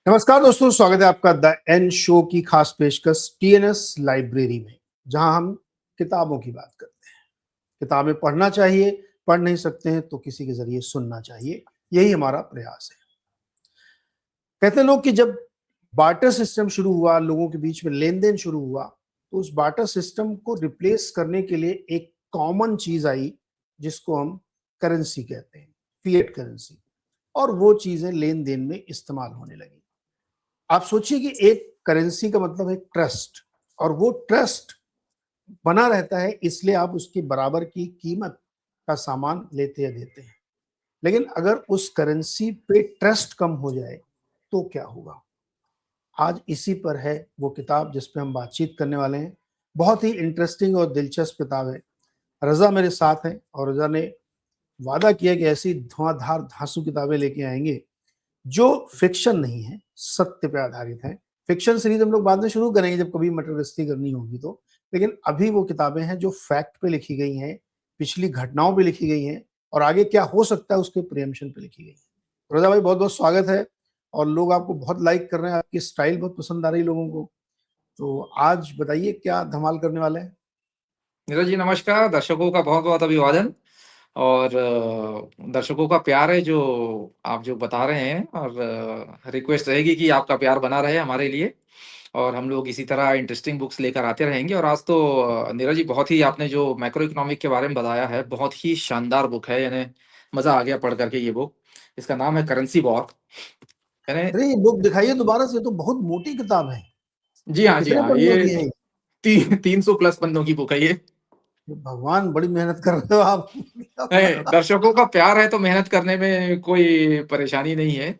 नमस्कार दोस्तों, स्वागत है आपका द एन शो की खास पेशकश टीएनएस लाइब्रेरी में, जहां हम किताबों की बात करते हैं। किताबें पढ़ना चाहिए, पढ़ नहीं सकते हैं तो किसी के जरिए सुनना चाहिए, यही हमारा प्रयास है। कहते हैं लोग कि जब बार्टर सिस्टम शुरू हुआ, लोगों के बीच में लेन-देन शुरू हुआ, तो उस बार्टर सिस्टम को रिप्लेस करने के लिए एक कॉमन चीज़ आई, जिसको हम करेंसी कहते हैं, फिएट करेंसी। और वो चीज़ें लेन-देन में इस्तेमाल होने लगी। आप सोचिए कि एक करेंसी का मतलब है ट्रस्ट, और वो ट्रस्ट बना रहता है इसलिए आप उसके बराबर की कीमत का सामान लेते या देते हैं। लेकिन अगर उस करेंसी पे ट्रस्ट कम हो जाए तो क्या होगा? आज इसी पर है वो किताब जिस पे हम बातचीत करने वाले हैं। बहुत ही इंटरेस्टिंग और दिलचस्प किताब है। रज़ा मेरे साथ हैं और रज़ा ने वादा किया कि ऐसी धुआंधार धांसू किताबें लेके आएँगे जो फ़िक्शन नहीं है, सत्य पे आधारित हैं। फ़िक्शन सीरीज़ हम लोग बाद में शुरू करेंगे जब कभी मटर गश्ती करनी होगी तो। लेकिन अभी वो किताबें हैं जो फैक्ट पे लिखी गई हैं, पिछली घटनाओं पे लिखी गई हैं और आगे क्या हो सकता है उसके प्रिएम्पशन पे लिखी गई हैं। रज़ा भाई, बहुत-बहुत स्वागत है और लोग आपको बहुत लाइक कर रहे हैं, आपकी स्टाइल बहुत पसंद आ रही है लोगों को। तो आज बताइए क्या धमाल करने वाले हैं? नीरज जी नमस्कार। दर्शकों का बहुत बहुत अभिवादन और दर्शकों का प्यार है जो आप जो बता रहे हैं और रिक्वेस्ट रहेगी कि आपका प्यार बना रहे हमारे लिए और हम लोग इसी तरह इंटरेस्टिंग बुक्स लेकर आते रहेंगे। और आज तो नीरज जी बहुत ही आपने जो मैक्रो इकोनॉमिक के बारे में बताया है, बहुत ही शानदार बुक है। यानी मजा आ गया पढ़ करके ये बुक। इसका नाम है करेंसी वॉर। यानी अरे! ये बुक दिखाइए दोबारा से, ये तो बहुत मोटी किताब है। जी हाँ, जी कितने हाँ, पन्नों ये की है ये? 300 प्लस पन्नों की बुक है ये। ये भगवान, बड़ी मेहनत कर रहे हो आप। नहीं, दर्शकों का प्यार है तो मेहनत करने में कोई परेशानी नहीं है।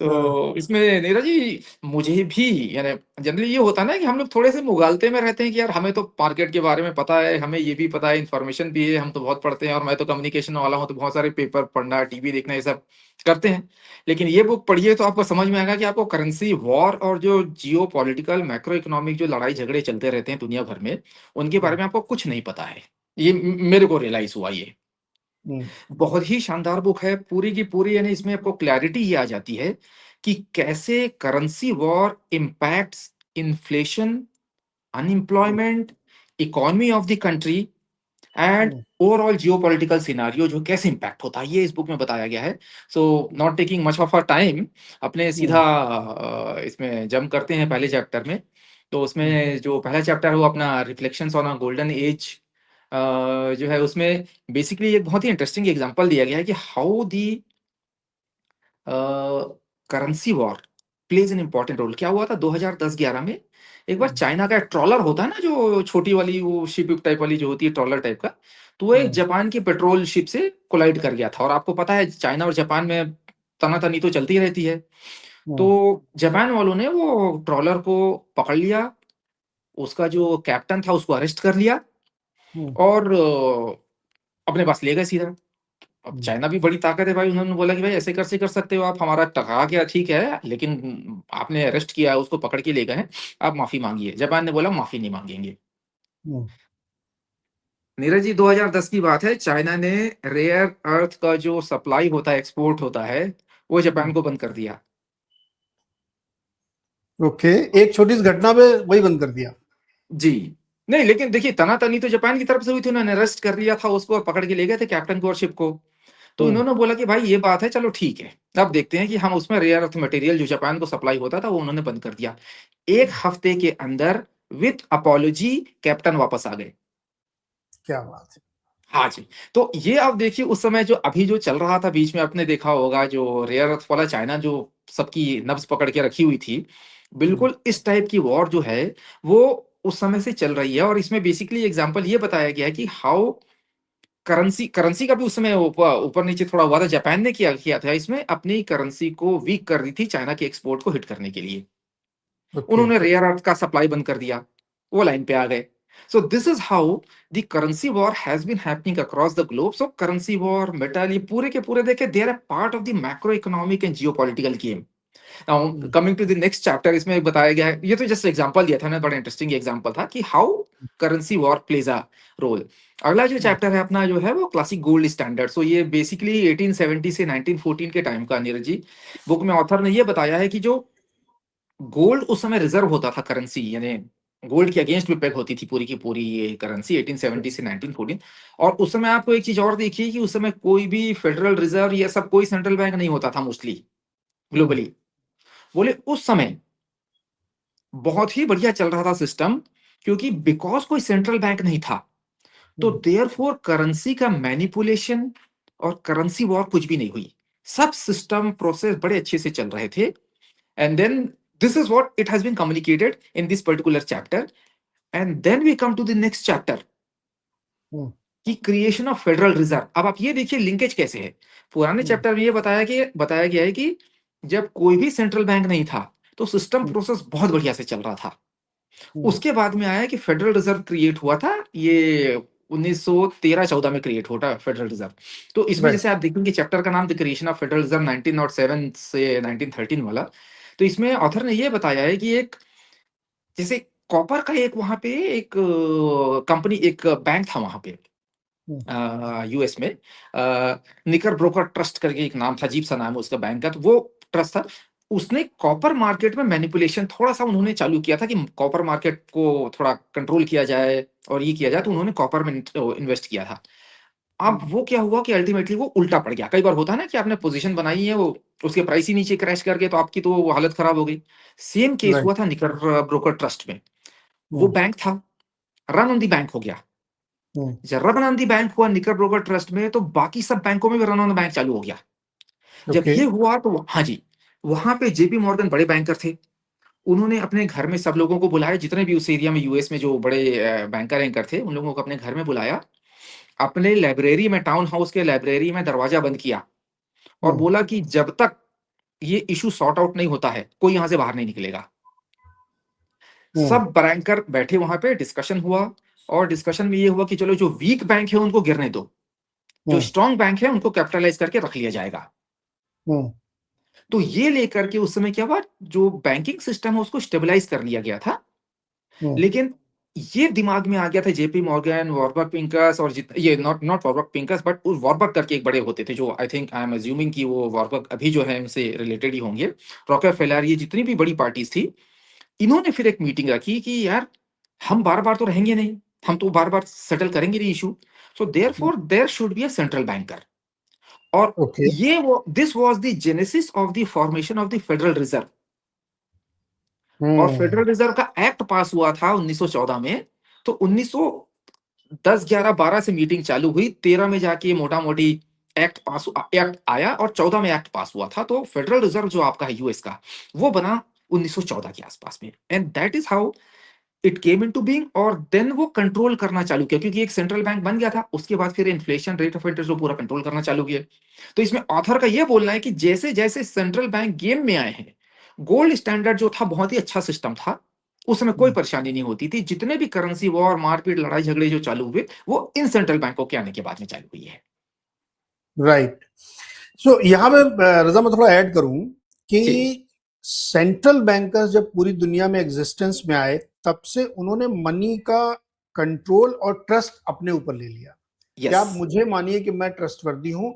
हाँ, तो इसमें नीरज जी मुझे भी यानी जनरली ये होता है ना कि हम लोग थोड़े से मुगालते में रहते हैं कि यार हमें तो मार्केट के बारे में पता है, हमें ये भी पता है, इन्फॉर्मेशन भी है, हम तो बहुत पढ़ते हैं और मैं तो कम्युनिकेशन वाला हूँ तो बहुत सारे पेपर पढ़ना, टीवी देखना ये सब करते हैं। लेकिन ये बुक पढ़िए तो आपको समझ में आएगा कि आपको करेंसी वॉर और जो जियोपॉलिटिकल मैक्रो इकोनॉमिक जो लड़ाई झगड़े चलते रहते हैं दुनिया भर में, उनके बारे हुँ, में आपको कुछ नहीं पता है। ये मेरे को रियलाइज़ हुआ ये। हुँ, बहुत ही शानदार बुक है, पूरी की पूरी। यानी इसमें आपको क्लैरिटी ये आ जाती है कि कैसे currency war impacts inflation, hmm, unemployment, economy of the country and hmm, overall geopolitical scenario जो कैसे इम्पैक्ट होता है, ये इस बुक में बताया गया है। So not taking much of our time, अपने सीधा हुँ, इसमें जंप करते हैं पहले चैप्टर में। तो हुँ, उसमें जो पहला चैप्टर है वो अपना reflections on a golden age जो है उसमें बेसिकली एक बहुत ही इंटरेस्टिंग एग्जांपल दिया गया है कि how the currency war plays an important role. क्या हुआ था 2010-11 में, एक बार हुँ, चाइना का एक ट्रॉलर होता है ना जो छोटी वाली वो शिप टाइप वाली जो होती है ट्रॉलर टाइप का, तो वो एक हुँ, जापान की पेट्रोल शिप से कोलाइड कर गया था। और आपको पता है चाइना और जापान में तनातनी तो चलती रहती है। तो हुँ, जापान वालों ने वो ट्रॉलर को पकड़ लिया, उसका जो कैप्टन था उसको अरेस्ट कर लिया हुँ, और अपने पास ले गए सीधा। अब हुँ, चाइना भी बड़ी ताकत है भाई, उन्होंने बोला कि भाई ऐसे कैसे कर सकते हो आप, हमारा टकरा गया ठीक है, लेकिन आपने अरेस्ट किया है, उसको पकड़ के ले गए हैं, आप माफ़ी माँगिए। जापान ने बोला माफ़ी नहीं माँगेंगे। हुँ, नीरज जी 2010 की बात है, चाइना ने रेयर अर्थ का जो सप्लाई होता है, एक्सपोर्ट होता है, वो जापान हुँ। को बंद कर दिया। ओके, एक छोटी-सी घटना पे वही बंद कर दिया। जी। नहीं, लेकिन देखिए तनातनी तो जापान की तरफ से हुई थी, उन्होंने अरेस्ट कर लिया था उसको और पकड़ के ले गए थे कैप्टन को और शिप को। तो हुँ, इन्होंने बोला कि भाई ये बात है, चलो ठीक है। अब देखते हैं कि हम उसमें रेयर अर्थ मटेरियल जो जापान को सप्लाई होता था वो उन्होंने बंद कर दिया। 1 हफ्ते के अंदर विथ अपॉलॉजी कैप्टन वापस आ गए। क्या बात है! हाँ जी। तो ये आप देखिए उस समय जो अभी जो चल रहा था बीच में आपने देखा होगा जो रेयर अर्थ वाला चाइना जो सबकी नब्ज़ पकड़ के रखी हुई थी, हुँ, बिल्कुल इस टाइप की वॉर जो है वो उस समय से चल रही है। और इसमें बेसिकली एग्ज़ाम्पल ये बताया गया है कि हाउ करेंसी करेंसी का भी उस समय ऊपर-नीचे थोड़ा हुआ था। जापान ने किया किया था इसमें अपनी करेंसी को वीक कर दी थी चाइना के एक्सपोर्ट को हिट करने के लिए। ओके, उन्होंने रेयर अर्थ का सप्लाई बंद कर दिया, वो लाइन पे आ गए। So this is how the currency war has been happening across the globe. So currency war, metal, ये पूरे के पूरे देखिए they are a part of the macro economic and geopolitical game. Now hmm, coming to the next chapter, इसमें बताया गया है, ये तो जस्ट एग्जांपल दिया था ना, बड़ा इंटरेस्टिंग एग्जांपल था कि how currency war plays a role. अगला जो हुँ, चैप्टर है अपना जो है वो क्लासिक गोल्ड स्टैंडर्ड। सो ये बेसिकली 1870 से 1914 के टाइम का नीरज जी। बुक में ऑथर ने ये बताया है कि जो गोल्ड उस समय रिजर्व होता था करेंसी, यानी गोल्ड के अगेंस्ट में पेग होती थी पूरी की पूरी ये करेंसी 1870 से 1914। और उस समय आपको एक चीज और देखिए कि उस समय कोई भी फेडरल रिजर्व ये सब कोई सेंट्रल बैंक नहीं होता था मोस्टली हम्म, ग्लोबली। बोले उस समय बहुत ही बढ़िया चल रहा था सिस्टम, क्योंकि बिकॉज कोई सेंट्रल बैंक नहीं था, तो हम्म, देयरफॉर करेंसी का मैनिपुलेशन और करेंसी वॉर कुछ भी नहीं हुई। सब सिस्टम प्रोसेस बड़े अच्छे से चल रहे थे। And then this is what it has been communicated in this particular chapter. And then we come to the next chapter hmm, कि क्रिएशन ऑफ फेडरल रिजर्व। अब आप ये देखिए लिंकेज कैसे है। पुराने हम्म, चैप्टर में ये बताया गया है कि जब कोई भी सेंट्रल बैंक नहीं था तो सिस्टम हम्म, प्रोसेस बहुत बढ़िया से चल रहा था। हम्म, उसके बाद में आया कि फेडरल रिजर्व क्रिएट हुआ था, ये 1913-14 में क्रिएट होता फेडरल रिजर्व। तो इसमें राइट। जैसे आप देखेंगे चैप्टर का नाम the creation of federal reserve 1907 से 1913 वाला। तो इसमें ऑथर ने ये बताया है कि एक जैसे कॉपर का एक वहां पे एक कंपनी एक बैंक था वहां पे हम्म, यूएस में, निकर ब्रोकर ट्रस्ट करके एक नाम था, अजीब सा नाम है उसका बैंक का, तो वो ट्रस्ट था। उसने कॉपर मार्केट में मैनिपुलेशन थोड़ा सा उन्होंने चालू किया था कि कॉपर मार्केट को थोड़ा कंट्रोल किया जाए और ये किया जाए, तो उन्होंने कॉपर में इन्वेस्ट किया था। अब हम्म, वो क्या हुआ कि अल्टीमेटली वो उल्टा पड़ गया। कई बार होता है ना कि आपने पोजीशन बनाई है, वो उसके प्राइस ही नीचे क्रैश कर गए तो आपकी तो वो हालत खराब हो गई। Same case right. हुआ था निकर ब्रोकर ट्रस्ट में। वो हम्म, बैंक था, रन ऑन दी बैंक हो गया। हम्म, जब रन ऑन दी बैंक हुआ निकर ब्रोकर ट्रस्ट में, तो बाकी सब बैंकों में भी रन ऑन द बैंक चालू हो गया। जब ओके। ये हुआ तो हाँ जी, वहां पे जेपी मॉर्गन बड़े बैंकर थे। उन्होंने अपने घर में सब लोगों को बुलाया, जितने भी उस एरिया में यूएस में जो बड़े बैंकर एंकर थे उन लोगों को अपने घर में बुलाया। अपने लाइब्रेरी में, टाउन हाउस के लाइब्रेरी में दरवाजा बंद किया और हम्म, बोला कि जब तक ये इशू सॉर्ट आउट नहीं होता है कोई यहां से बाहर नहीं निकलेगा। हम्म, सब बैंकर बैठे वहां पे, डिस्कशन हुआ। और डिस्कशन में ये हुआ कि चलो जो वीक बैंक है उनको गिरने दो, जो हम्म, स्ट्रांग बैंक है उनको कैपिटलाइज करके रख लिया जाएगा। हम्म, तो ये लेकर के उस समय क्या हुआ, जो बैंकिंग सिस्टम है उसको स्टेबलाइज कर लिया गया था। हम्म, लेकिन ये दिमाग में आ गया था जेपी मॉर्गन, वॉरबर्ग पिंकस और ये not not Warburg Pincus but Warburg करके एक बड़े होते थे, जो I think I am assuming कि वो वॉरबर्ग अभी जो है उनसे रिलेटेड ही होंगे। रॉकेफेलर, ये जितनी भी बड़ी पार्टीज थी, इन्होंने फिर एक मीटिंग रखी कि यार हम बार बार तो रहेंगे नहीं, हम तो बार बार सेटल करेंगे नहीं issue. So there hmm, for there should be a central banker. और ओके। ये वो this was the genesis of the formation of the Federal Reserve. और हम्म, फेडरल रिजर्व का एक्ट पास हुआ था 1914 में। तो 1910 11 12 से मीटिंग चालू हुई, 13 में जाके मोटा मोटी एक्ट आया और 14 में एक्ट पास हुआ था। तो फेडरल रिजर्व जो आपका है यूएस का, वो बना 1914 के आसपास में। And that is how it came into being. और देन वो कंट्रोल करना चालू किया, क्योंकि एक सेंट्रल बैंक बन गया था। उसके बाद फिर इन्फ्लेशन, रेट ऑफ इंटरेस्ट, वो पूरा कंट्रोल करना चालू किया। तो इसमें ऑथर का ये बोलना है कि जैसे जैसे सेंट्रल बैंक गेम में आए हैं, गोल्ड स्टैंडर्ड जो था बहुत ही अच्छा सिस्टम था। उस समय कोई हम्म, परेशानी नहीं होती थी। जितने भी करेंसी वॉर, मारपीट, लड़ाई झगड़े जो चालू हुए, वो इन सेंट्रल बैंकों के आने के बाद में चालू हुई है। राइट। सो यहाँ पे रजा मैं थोड़ा ऐड करूं कि जी। सेंट्रल बैंकर्स जब पूरी दुनिया में एग्जिस्टेंस में आए तब से उन्होंने मनी का कंट्रोल और ट्रस्ट अपने ऊपर ले लिया कि यस। आप मुझे मानिए कि मैं ट्रस्टवर्दी हूं।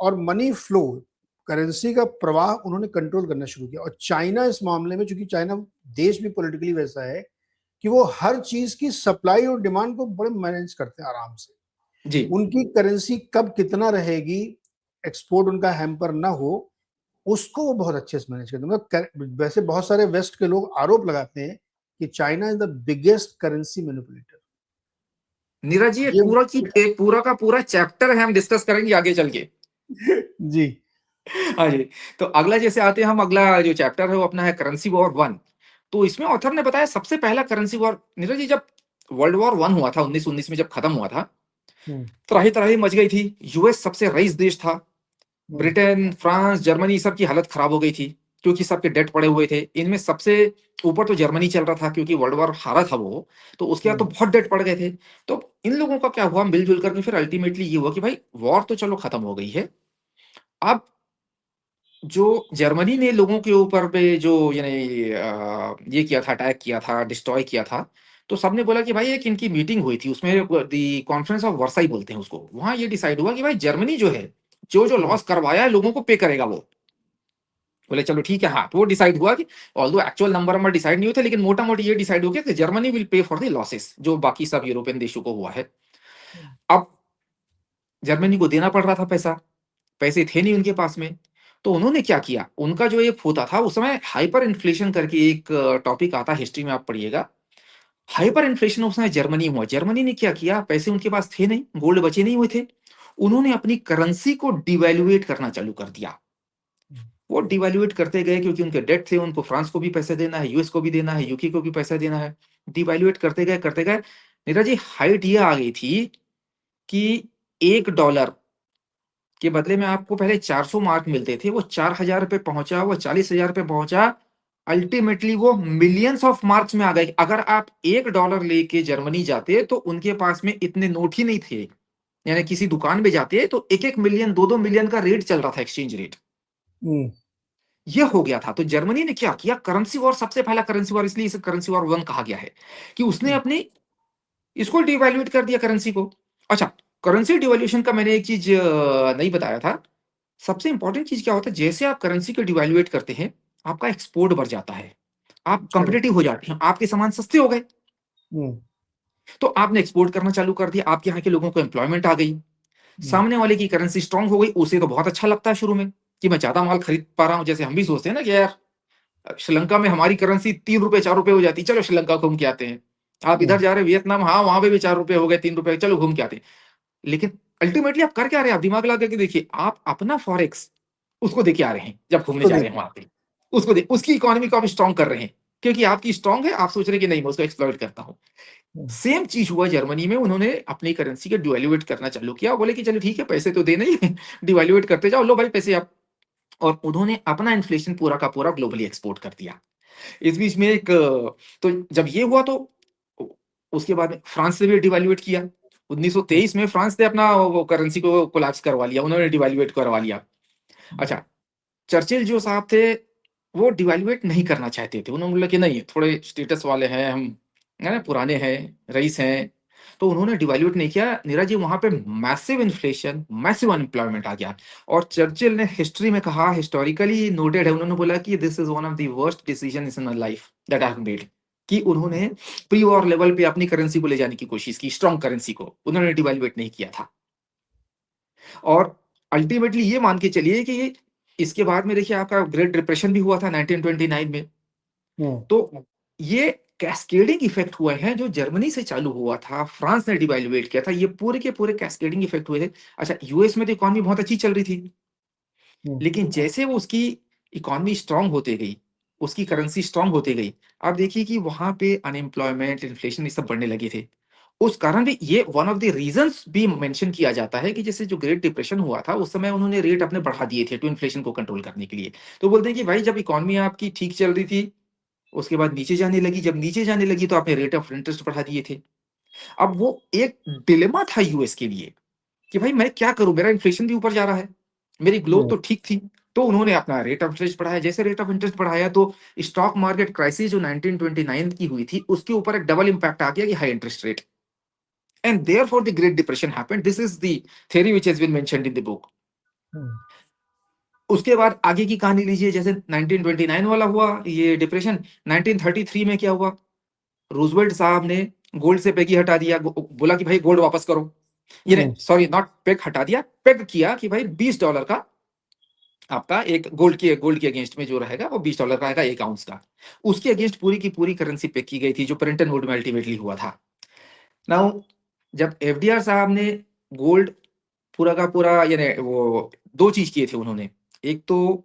और मनी फ्लो, करेंसी का प्रवाह उन्होंने कंट्रोल करना शुरू किया। और चाइना इस मामले में, चूंकि चाइना देश भी पॉलिटिकली वैसा है कि वो हर चीज की सप्लाई और डिमांड को बड़े मैनेज करते हैं आराम से। जी। उनकी करेंसी कब कितना रहेगी, एक्सपोर्ट उनका हैम्पर ना हो, उसको वो बहुत अच्छे से मैनेज करते हैं। वैसे बहुत सारे वेस्ट के लोग आरोप लगाते हैं कि China is the biggest currency manipulator. Neeraj ji, ये ये पूरा का पूरा चैप्टर है, हम डिस्कस करेंगे आगे चल के। जी। हाँ जी। तो अगला जैसे आते हैं हम, अगला जो चैप्टर है वो अपना है करेंसी वॉर वन। तो इसमें ऑथर ने बताया सबसे पहला करेंसी वॉर, नीरज जी, जब वर्ल्ड वॉर वन हुआ था 1919 में, जब खत्म हुआ था, हम्म, त्राही त्राही मच गई थी। यूएस सबसे रईस देश था। हम्म, ब्रिटेन, फ्रांस, जर्मनी, सबकी हालत खराब हो गई थी, क्योंकि सबके डेट पड़े हुए थे। इनमें सबसे ऊपर तो जर्मनी चल रहा था, क्योंकि वर्ल्ड वॉर हारा था वो। तो उसके बाद तो हम्म, बहुत डेट पड़ गए थे। तो इन लोगों का क्या हुआ, मिलजुल करके फिर अल्टीमेटली ये हुआ कि भाई वॉर तो चलो खत्म हो गई है। अब जो जर्मनी ने लोगों के ऊपर पे जो यानी ये किया था, अटैक किया था, डिस्ट्रॉय किया था, तो सबने बोला कि भाई एक इनकी मीटिंग हुई थी, उसमें दी कॉन्फ्रेंस ऑफ वर्साई बोलते हैं उसको। वहां ये डिसाइड हुआ कि भाई जर्मनी जो है, जो जो हम्म, लॉस करवाया है लोगों को पे करेगा वो। बोले चलो ठीक है, हाँ, तो वो डिसाइड हुआ कि ऑल्दो एक्चुअल नंबर डिसाइड नहीं हुए थे, लेकिन मोटा मोटी ये डिसाइड हो गया कि Germany will pay for the losses जो बाकी सब यूरोपियन देशों को हुआ है। अब जर्मनी को देना पड़ रहा था पैसा, पैसे थे नहीं उनके पास में। तो उन्होंने क्या किया, उनका जो एक होता था उस समय हाइपर इन्फ्लेशन करके एक टॉपिक आता है हिस्ट्री में, आप पढ़िएगा। हाइपर इन्फ्लेशन उस समय जर्मनी हुआ। जर्मनी ने क्या किया, पैसे उनके पास थे नहीं, गोल्ड बचे नहीं हुए थे, उन्होंने अपनी करेंसी को डिवैल्यूएट करना चालू कर दिया। वो डिवैल्यूएट करते गए क्योंकि उनके डेट थे, उनको फ्रांस को भी पैसे देना है, यूएस को भी देना है, यूके को भी पैसा देना है। डिवैल्यूएट करते गए करते गए, नीरज जी, हाइट ये आ गई थी कि $1 के बदले में आपको पहले 400 मार्क मिलते थे, वो 4000 पे पहुंचा, वो 40,000 पे पहुंचा। अल्टीमेटली वो मिलियंस ऑफ मार्क्स में आ गए। अगर आप $1 लेके जर्मनी जाते तो उनके पास में इतने नोट ही नहीं थे, यानी किसी दुकान में जाते तो 1-1 मिलियन 2-2 मिलियन का रेट चल रहा था, एक्सचेंज रेट ये हो गया था। तो जर्मनी ने क्या किया, करेंसी वॉर, सबसे पहला करेंसी वॉर, इसलिए इसे करेंसी वॉर 1 कहा गया है कि उसने अपनी इसको डिवैल्यूएट कर दिया करेंसी को। अच्छा, करेंसी डिवैल्यूएशन का मैंने एक चीज नहीं बताया था। सबसे इंपॉर्टेंट चीज क्या होता है, जैसे आप करेंसी को डिवैल्यूएट करते हैं, आपका एक्सपोर्ट बढ़ जाता है, आप कंपिटिटिव हो जाते हैं, आपके सामान सस्ते हो गए, तो आपने एक्सपोर्ट करना चालू कर दिया, आपके यहाँ के लोगों को एम्प्लॉयमेंट आ गई, सामने वाले की करेंसी स्ट्रांग हो गई, उसे तो बहुत अच्छा लगता है शुरू में कि मैं ज्यादा माल खरीद पा रहा हूं। जैसे हम भी सोचते हैं ना कि यार श्रीलंका में हमारी करेंसी ₹3 ₹4 हो जाती, चलो श्रीलंका घूम के आते हैं। आप इधर जा रहे हैं वियतनाम, हाँ वहां पे भी ₹4 हो गए, ₹3, चलो घूम के आते हैं। लेकिन अल्टीमेटली आप कर क्या रहे हैं, आप दिमाग लगा के देखिए, आप अपना फॉरेक्स उसको देके आ रहे हैं जब घूमने जा रहे हैं वहां पे, उसकी इकोनॉमी को आप स्ट्रांग कर रहे हैं, क्योंकि आपकी स्ट्रांग है, आप सोच रहे हैं कि नहीं मैं उसको एक्सप्लॉइट करता हूं। सेम चीज हुआ जर्मनी में, उन्होंने अपनी करेंसी को डिवैल्यूएट करना चालू किया, बोले कि चलो ठीक है, पैसे तो देना ही, डिवैल्यूएट करते जाओ, लो भाई पैसे आप। और उन्होंने अपना इन्फ्लेशन पूरा का पूरा ग्लोबली एक्सपोर्ट कर दिया। इस बीच में तो जब ये हुआ तो उसके बाद में फ्रांस ने भी डिवैल्यूएट किया। 1923 में फ्रांस ने अपना वो करेंसी को कोलैप्स करवा लिया, उन्होंने डिवैल्यूएट करवा लिया। अच्छा, चर्चिल जो साहब थे वो डिवैल्यूएट नहीं करना चाहते थे, उन्होंने बोला कि नहीं, थोड़े स्टेटस वाले हैं हम, है ना, पुराने हैं, रईस हैं, तो उन्होंने डिवैल्यूएट नहीं किया। नीरज जी, वहां पे मैसिव इन्फ्लेशन, मैसिव अनएम्प्लॉयमेंट आ गया। और चर्चिल ने हिस्ट्री में कहा, हिस्टोरिकली नोटेड है, उन्होंने बोला कि this is one of the worst decision in my life that I have made, कि उन्होंने प्री वॉर लेवल पे अपनी करेंसी को ले जाने की कोशिश की, स्ट्रॉन्ग करेंसी को उन्होंने डिवैल्यूएट नहीं किया था। और अल्टीमेटली ये मान के चलिए कि इसके बाद में देखिए आपका ग्रेट डिप्रेशन भी हुआ था 1929 में। तो ये कैस्केडिंग इफेक्ट हुए हैं, जो जर्मनी से चालू हुआ था, फ्रांस ने डिवैल्यूएट किया था, ये पूरे के पूरे कैस्केडिंग इफेक्ट हुए थे। अच्छा, यूएस में तो इकोनॉमी बहुत अच्छी चल रही थी, लेकिन जैसे वो उसकी इकोनॉमी स्ट्रांग होते गई, उसकी करेंसी स्ट्रांग होते गई, आप देखिए कि वहां पे अनएम्प्लॉयमेंट, इन्फ्लेशन ये सब बढ़ने लगे थे। उस कारण भी ये वन ऑफ द रीजंस भी मेंशन किया जाता है कि जैसे जो ग्रेट डिप्रेशन हुआ था उस समय उन्होंने रेट अपने बढ़ा दिए थे टू इन्फ्लेशन को कंट्रोल करने के लिए। तो बोलते हैं कि भाई जब इकोनॉमी आपकी ठीक चल रही थी, उसके बाद नीचे जाने लगी, जब नीचे जाने लगी तो आपने रेट ऑफ इंटरेस्ट बढ़ा दिए थे। अब वो एक डिलेमा था यूएस के लिए कि भाई मैं क्या करूं, मेरा इन्फ्लेशन भी ऊपर जा रहा है, मेरी ग्रोथ तो ठीक थी, तो उन्होंने अपना रेट ऑफ इंटरेस्ट बढ़ाया। जैसे रेट ऑफ इंटरेस्ट बढ़ाया तो स्टॉक मार्केट क्राइसिस जो 1929 की हुई थी उसके ऊपर एक डबल इंपैक्ट आ गया कि high interest rate, and therefore the Great Depression happened. This is the theory which has been mentioned in the book. उसके बाद आगे की कहानी लीजिए, जैसे 1929 वाला हुआ ये डिप्रेशन, 1933 में क्या हुआ, रूजवेल्ट साहब ने गोल्ड से पेगी हटा दिया, बोला कि भाई गोल्ड वापस करो, ये नहीं सॉरी नॉट पेग हटा दिया, पेग किया कि भाई $20 का आपका एक गोल्ड के अगेंस्ट में जो रहेगा वो $20 का आएगा 1 आउंस का। उसके अगेंस्ट पूरी की पूरी करेंसी पेग की गई थी, जो प्रिंटन वुड में अल्टीमेटली हुआ था। नाउ जब एफडीआर साहब ने गोल्ड पूरा का पूरा, यानी वो दो चीज किए थे उन्होंने, एक तो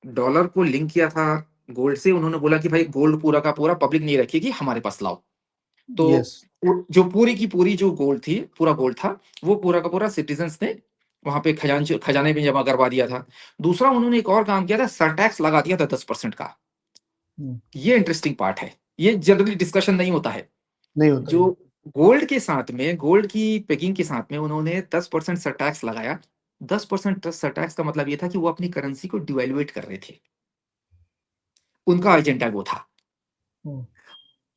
डॉलर को लिंक किया था गोल्ड से, उन्होंने बोला कि भाई गोल्ड पूरा का पूरा पब्लिक नहीं रखेगी, हमारे पास लाओ। तो जो पूरी की पूरी जो गोल्ड थी, पूरा गोल्ड था, वो पूरा का पूरा सिटीजन्स ने वहां पे खजाने में जमा करवा दिया था। दूसरा उन्होंने एक और काम किया था, सरटैक्स लगा दिया था 10% का। ये इंटरेस्टिंग पार्ट है, ये जनरली डिस्कशन नहीं होता है। नहीं होता जो गोल्ड के साथ में, गोल्ड की पैकिंग के साथ में उन्होंने 10% सरटैक्स लगाया। 10% सरटैक्स का मतलब ये था कि वो अपनी करेंसी को डिवैल्यूएट कर रहे थे, उनका एजेंडा वो था।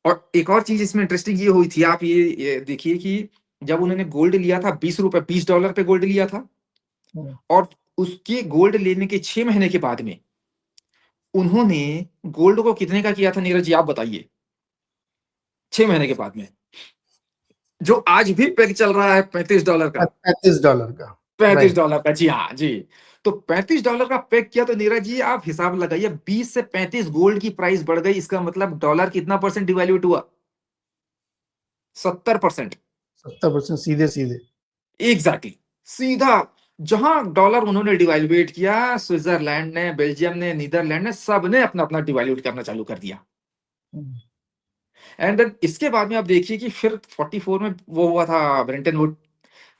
और एक और चीज इसमें इंटरेस्टिंग ये हुई थी, आप ये देखिए कि जब उन्होंने गोल्ड लिया था ₹20, $20 पे गोल्ड लिया था, और उसके गोल्ड लेने के 6 महीने के बाद में उन्होंने गोल्ड को कितने का किया था नीरज जी, आप बताइए? 6 महीने के बाद में, जो आज भी पेग चल रहा है $35 का। $35 का। पैंतीस राइट। डॉलर का जी हाँ जी। तो $35 का पेग किया, तो नीरज जी आप हिसाब लगाइए, 20 से 35 गोल्ड की प्राइस बढ़ गई, इसका मतलब डॉलर कितना परसेंट डिवैल्यूट हुआ? 70%। 70% सीधे सीधे। एग्जैक्टली, सीधा। जहां डॉलर उन्होंने डिवैल्यूएट किया, स्विट्जरलैंड ने, बेल्जियम ने, नीदरलैंड ने, सब ने अपना अपना डिवैल्यूट करना चालू कर दिया। एंड देन इसके बाद में आप देखिए कि फिर 44 में वो हुआ था ब्रेंटन वुड,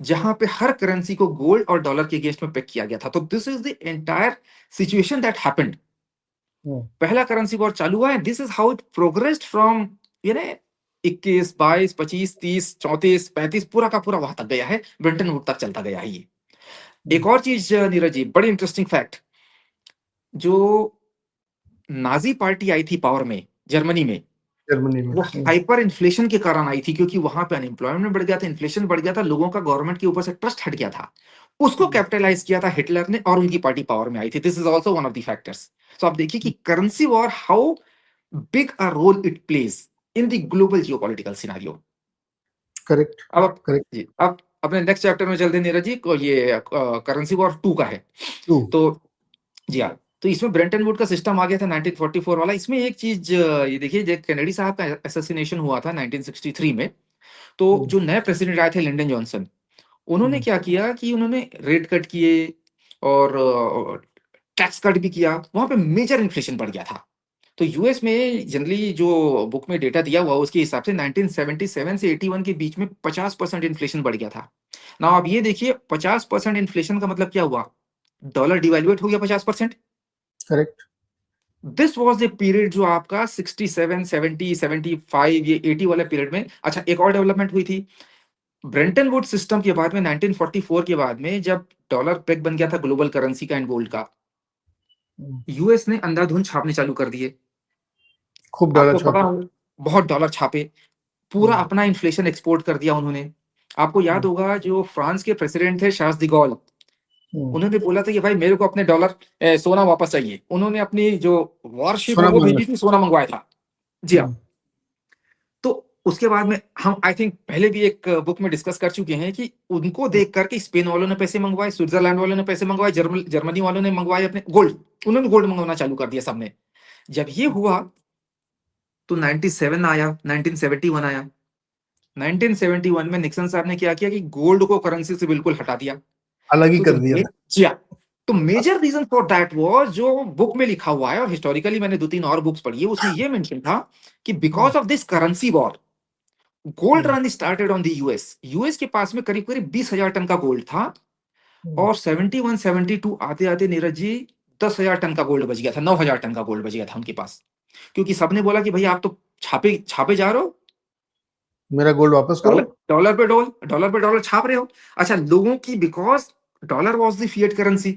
जहां पे हर करेंसी को गोल्ड और डॉलर के अगेंस्ट में पिक किया गया था। तो this is the entire situation that happened. पहला करेंसी वॉर चालू हुआ है, this is how it progressed from, you know, 21, 22, 25, 30, 34, 35, पूरा का पूरा वहां तक गया है, ब्रेंटन वुड तक चलता गया है ये। एक और चीज नीरज जी, बड़ी इंटरेस्टिंग फैक्ट, जो नाजी पार्टी आई थी पावर में जर्मनी में, जर्मनी में। वो हाइपर इन्फ्लेशन के कारण आई थी, क्योंकि वहां पे अनएम्प्लॉयमेंट बढ़ गया था, इन्फ्लेशन बढ़ गया था, लोगों का गवर्नमेंट के ऊपर से ट्रस्ट हट गया था। उसको कैपिटलाइज किया था हिटलर ने, और उनकी पार्टी पावर में आई थी। This is also one of the factors. So आप देखिए कि currency war, how big a role it plays in the global geopolitical scenario. Correct. अब आप करेक्ट। जी, अब अपने नेक्स्ट चैप्टर में चलते हैं नीरज जी को, ये करेंसी वॉर 2 का है। टू। तो जी हाँ, तो इसमें ब्रेंटन वुड का सिस्टम आ गया था 1944 वाला। इसमें एक चीज ये देखिए, जब केनेडी साहब का असैसिनेशन हुआ था 1963 में, तो जो नए प्रेसिडेंट आए थे लिंडन जॉनसन, उन्होंने क्या किया कि उन्होंने रेट कट किए और टैक्स कट भी किया, वहां पे मेजर इन्फ्लेशन बढ़ गया था। तो यूएस में जनरली जो बुक में डेटा दिया हुआ उसके हिसाब से 1977 से 81 के बीच में 50% इन्फ्लेशन बढ़ गया था ना। आप ये देखिए, 50% इन्फ्लेशन का मतलब क्या हुआ? डॉलर डिवैल्यूएट हो गया 50%। Correct. This was the period जो आपका 67, 70, 75, ये 80 वाले पीरियड में। अच्छा, एक और डेवलपमेंट हुई थी ब्रेंटन वुड सिस्टम के बाद में, 1944 के बाद में, जब डॉलर पेग बन गया था ग्लोबल करेंसी का एंड गोल्ड का, यूएस ने अंधाधुंध छापने चालू कर दिए। खूब डॉलर आपको पता छापे। हो, बहुत डॉलर छापे, पूरा अपना इन्फ्लेशन एक्सपोर्ट कर दिया उन्होंने। आपको याद होगा, जो फ्रांस के प्रेसिडेंट थे शार्ल्स डी गॉल, उन्होंने बोला था कि भाई मेरे को अपने डॉलर सोना वापस चाहिए। उन्होंने अपनी जो वॉरशिप है सोना वो मांगा। भेजी थी, सोना मंगवाया था। जी हाँ। तो उसके बाद में हम आई थिंक पहले भी एक बुक में डिस्कस कर चुके हैं कि उनको देख करके स्पेन वालों ने पैसे मंगवाए, स्विट्जरलैंड वालों ने पैसे मंगवाए, जर्मनी वालों ने मंगवाए अपने गोल्ड, उन्होंने गोल्ड मंगवाना चालू कर दिया सबने। जब ये हुआ तो 97 आया, 1971 आया। 1971 में निक्सन साहब ने क्या किया कि गोल्ड को करेंसी से बिल्कुल हटा दिया। अलग ही तो कर दिया था। जी हाँ, तो major reason for that was जो बुक में लिखा हुआ है, और हिस्टोरिकली मैंने 2-3 और बुक्स पढ़ी है, उसमें ये मेंशन था कि because of this currency war, gold run started on the US. US के पास में करीब करीब 20,000 टन का गोल्ड था, और 71 72 आते आते नीरज जी 10,000 टन का गोल्ड बच गया था, 9,000 टन का गोल्ड बच गया था उनके पास। क्योंकि सबने बोला कि भाई आप तो छापे छापे जा रहे हो, मेरा गोल्ड वापस करो। डॉलर डॉलर पे डॉलर पे डॉलर छाप रहे हो। अच्छा, लोगों की, because dollar was the fiat currency,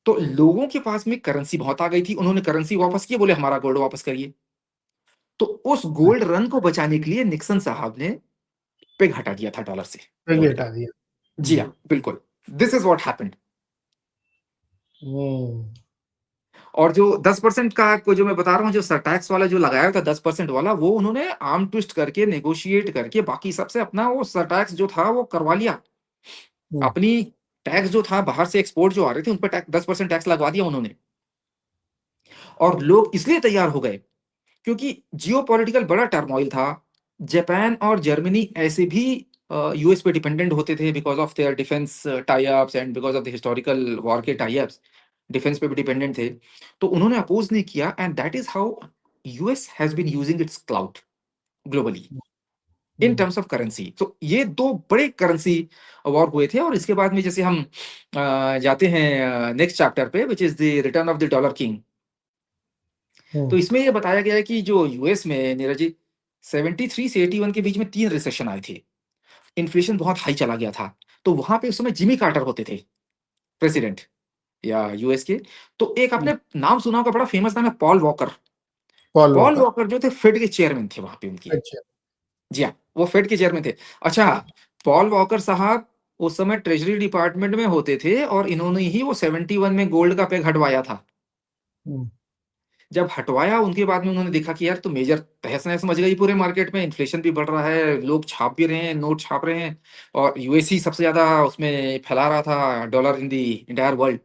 तो लोगों के पास में करेंसी बहुत आ गई थी, उन्होंने करेंसी वापस की, बोले हमारा गोल्ड वापस करिए। तो उस गोल्ड रन को बचाने के लिए निक्सन साहब ने पेग हटा दिया था डॉलर से, ये गोल्ड हटा का। दिया। जी हाँ, बिल्कुल, दिस इज व्हाट हैपेंड। और जो 10% का आपको जो मैं बता रहा हूँ, जो सरटैक्स वाला जो लगाया था 10% वाला, वो उन्होंने आर्म ट्विस्ट करके नेगोशिएट करके बाकी सबसे अपना वो सरटैक्स जो था वो करवा लिया। अपनी टैक्स जो था बाहर से एक्सपोर्ट जो आ रहे थे उन पर 10% टैक्स लगवा दिया उन्होंने। और लोग इसलिए तैयार हो गए क्योंकि जियोपॉलिटिकल बड़ा टर्मोइल था। जापान और जर्मनी ऐसे भी यूएस पे डिपेंडेंट होते थे because of their defence tie ups and because of the historical war के टाई अप्स, डिफेंस पे भी डिपेंडेंट थे। तो उन्होंने अपोज नहीं किया, and that is how US has been using its clout globally in terms of currency. तो ये दो बड़े करेंसी वॉर हुए थे। और इसके बाद में जैसे हम जाते हैं नेक्स्ट चैप्टर पे, which is the return of the dollar king. तो इसमें ये बताया गया है कि जो यूएस में नीरज जी 73 से 81 के बीच में 3 रिसेशन आए थे, इन्फ्लेशन बहुत हाई चला गया था। तो वहां पे उस समय जिमी कार्टर होते थे प्रेसिडेंट या यूएस के। तो एक आपने नाम सुना होगा, बड़ा फेमस नाम है Paul walker. Paul Paul walker. Walker जो थे फेड के चेयरमैन थे वहां पे उनके। अच्छा। जी हाँ, वो फेड के चेयरमैन थे। अच्छा, पॉल वॉकर साहब उस समय ट्रेजरी डिपार्टमेंट में होते थे, और इन्होंने ही वो 71 में गोल्ड का पेग हटवाया था। हम्म, जब हटवाया उनके बाद में उन्होंने देखा कि यार तो मेजर तहस नहस मच गई पूरे मार्केट में, इन्फ्लेशन भी बढ़ रहा है, लोग छाप भी रहे हैं, नोट छाप रहे हैं, और यूएसई सबसे ज्यादा उसमें फैला रहा था dollar in the entire world.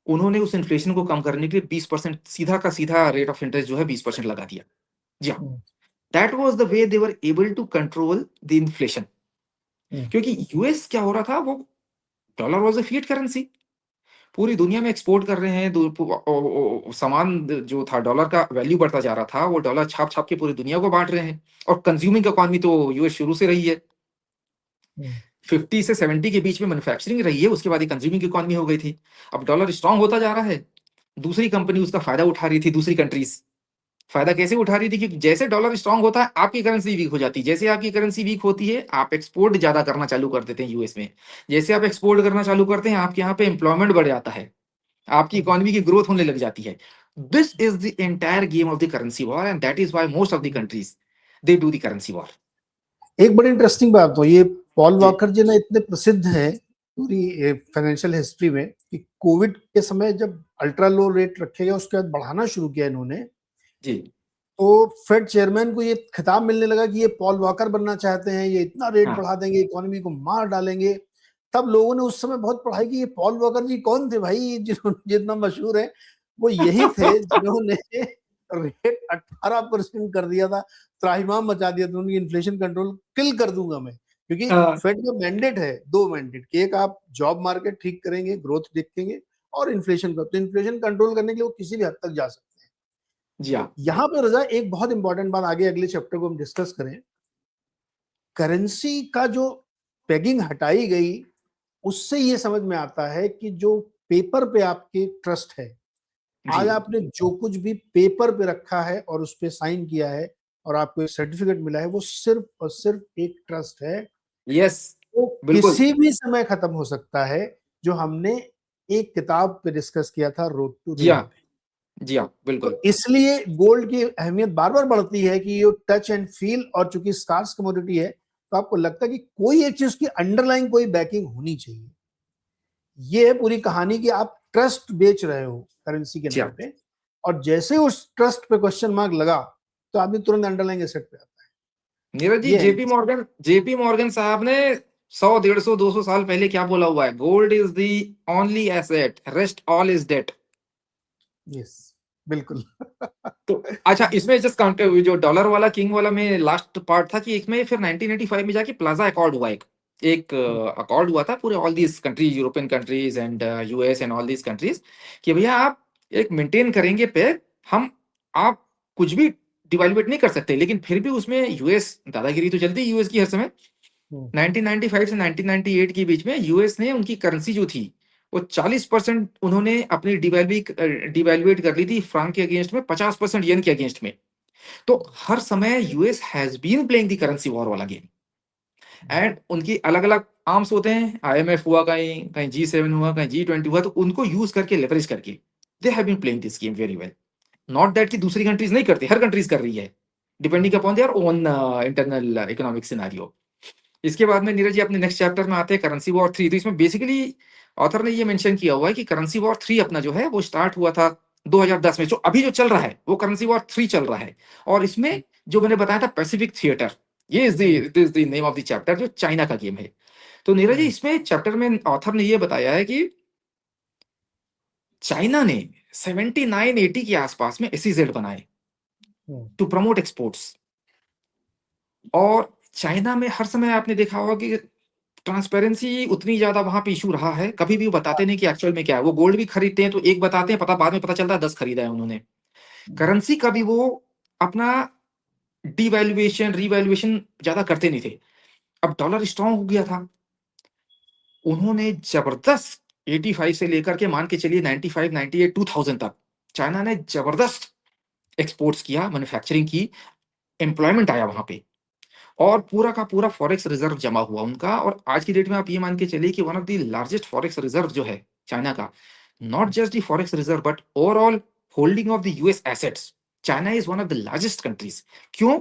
उन्होंने उस इन्फ्लेशन को कम करने के लिए 20% सीधा का सीधा रेट ऑफ इंटरेस्ट जो है 20% लगा दिया। जी हाँ, hmm, that was the way they were able to control the inflation. Hmm, क्योंकि यूएस क्या हो रहा था, वो dollar was a fiat currency, पूरी दुनिया में एक्सपोर्ट कर रहे हैं, सामान जो था डॉलर का वैल्यू बढ़ता जा रहा था, वो डॉलर छाप छाप के पूरी दुनिया को बांट रहे हैं। और कंज्यूमिंग इकोनॉमी तो यूएस शुरू से रही है, हम्म, 50 से 70 के बीच में मैन्युफैक्चरिंग रही है, उसके बाद ही कंज्यूमिंग इकोनॉमी हो गई थी। अब डॉलर स्ट्रांग होता जा रहा है, दूसरी कंपनी उसका फायदा उठा रही थी, दूसरी कंट्रीज फायदा कैसे उठा रही थी कि जैसे डॉलर स्ट्रांग होता है आपकी करेंसी वीक हो जाती है, जैसे आपकी करेंसी वीक होती है आप एक्सपोर्ट ज्यादा करना चालू कर देते हैं यूएस में, जैसे आप एक्सपोर्ट करना चालू करते हैं आपके यहाँ पे एम्प्लॉयमेंट बढ़ जाता है, आपकी हम्म, इकोनॉमी की ग्रोथ होने लग जाती है। This is the entire game of the currency war and that is why most of the hmm. Countries they do the currency war. एक बड़ी इंटरेस्टिंग बात तो ये पॉल जी वॉकर जी ना इतने प्रसिद्ध हैं पूरी फाइनेंशियल हिस्ट्री में कि कोविड के समय जब अल्ट्रा लो रेट रखे गए उसके बाद बढ़ाना शुरू किया इन्होंने, जी तो फेड चेयरमैन को ये खिताब मिलने लगा कि ये पॉल वॉकर बनना चाहते हैं, ये इतना रेट हाँ बढ़ा देंगे, इकोनॉमी को मार डालेंगे। तब लोगों ने उस समय बहुत पढ़ाई की ये पॉल वॉकर जी कौन थे भाई जिन्होंने जितना मशहूर है। वो यही थे जिन्होंने रेट 18% कर दिया था, त्राहिमाम मचा दिया था, उनकी इन्फ्लेशन कंट्रोल किल कर दूंगा मैं। क्योंकि हाँ, फेड का मैंडेट है, दो मैंडेट कि एक आप जॉब मार्केट ठीक करेंगे, ग्रोथ देखेंगे, और इन्फ्लेशन का, तो इन्फ्लेशन कंट्रोल करने के लिए वो किसी भी हद तक जा सकते हैं। जी तो हाँ यहाँ पर रजा एक बहुत इंपॉर्टेंट बात आगे अगले चैप्टर को हम डिस्कस करें, करेंसी का जो पेगिंग हटाई गई उससे ये समझ में आता है कि जो पेपर पे आपकी ट्रस्ट है, जी आज आपने जो कुछ भी पेपर पे रखा है और उस पे साइन किया है और आपको एक सर्टिफिकेट मिला है, वो सिर्फ और सिर्फ एक ट्रस्ट है। यस वो बिल्कुल किसी भी समय खत्म हो सकता है, जो हमने एक किताब पे डिस्कस किया था, रोड टू जी रूम। हाँ जी हाँ तो बिल्कुल इसलिए गोल्ड की अहमियत बार बार बढ़ती है कि ये टच एंड फील, और चूंकि स्कार्स कमोडिटी है तो आपको लगता है कि कोई एक चीज की अंडरलाइन कोई बैकिंग होनी चाहिए। ये है पूरी कहानी कि आप ट्रस्ट बेच रहे हो करेंसी के जी नाम हाँ। पे, और जैसे उस ट्रस्ट पे क्वेश्चन मार्क लगा तो आदमी तुरंत अंडरलाइन एसेट पे आता नीरज है। जी, ये है। जेपी मॉर्गन साहब ने 100 150 200 साल पहले क्या बोला हुआ है, gold is the only asset, rest all is debt. Yes, बिल्कुल। तो अच्छा, इसमें जस्ट काउंट जो डॉलर वाला किंग वाला में लास्ट पार्ट था कि इसमें फिर 1985 में जाके प्लाजा अकॉर्ड हुआ, एक एक अकॉर्ड हुआ था पूरे all these countries, European countries and US and all these countries, कि भैया आप एक मेंटेन करेंगे पे, हम आप कुछ भी डिवेलुएट नहीं कर सकते, लेकिन फिर भी उसमें यूएस दादागिरी तो चलती है यूएस की हर समय। 1995 से 1998 के बीच में यूएस ने उनकी करेंसी जो थी वो 40% उन्होंने अपनी डिवेल्युएट कर ली थी फ्रांक के अगेंस्ट में, 50% येन के अगेंस्ट में। तो हर समय US has been playing the currency war वाला गेम, एंड उनकी अलग अलग आर्म्स होते हैं, आईएमएफ हुआ, कहीं कहीं G7 हुआ, कहीं G20 हुआ, तो उनको यूज करके लेवरेज करके they have been playing this game very well. Not that कि दूसरी कंट्रीज नहीं करती, हर कंट्रीज कर रही है, depending upon their own internal economic scenario. इसके बाद में नीरज जी अपने नेक्स्ट चैप्टर में आते हैं करेंसी वॉर 3। तो इसमें बेसिकली ऑथर ने ये मेंशन किया हुआ है कि करेंसी वॉर 3 अपना जो है वो स्टार्ट हुआ था 2010 में, जो अभी जो चल रहा है वो करेंसी वॉर 3 चल रहा है। और इसमें जो मैंने बताया था पैसिफिक थिएटर, ये is the name of the chapter, जो चाइना का गेम है। तो नीरज जी इसमें चैप्टर में ऑथर ने ये बताया है कि चाइना ने 79-80 के आसपास में एसईजेड बनाए टू प्रमोट एक्सपोर्ट्स। और चाइना में हर समय आपने देखा होगा कि ट्रांसपेरेंसी उतनी ज्यादा वहां पे इशू रहा है, कभी भी वो बताते नहीं कि एक्चुअल में क्या है। वो गोल्ड भी खरीदते हैं तो एक बताते हैं, पता बाद में पता चलता है 10 खरीदा है उन्होंने। करेंसी का भी वो अपना डिवैल्यूएशन रिवैल्यूएशन ज्यादा करते नहीं थे। अब डॉलर स्ट्रांग हो गया था, उन्होंने जबरदस्त 85 से लेकर के मान के चलिए 95 98 2000 तक चाइना ने जबरदस्त एक्सपोर्ट्स किया, मैन्युफैक्चरिंग की, एम्प्लॉयमेंट आया वहां पे, और पूरा का पूरा फॉरेक्स रिजर्व जमा हुआ उनका। और आज की डेट में आप ये मान के चलिए कि one of the largest forex reserve जो है चाइना का, not just the forex reserve but overall holding of the US assets, China is one of the largest countries. क्यों?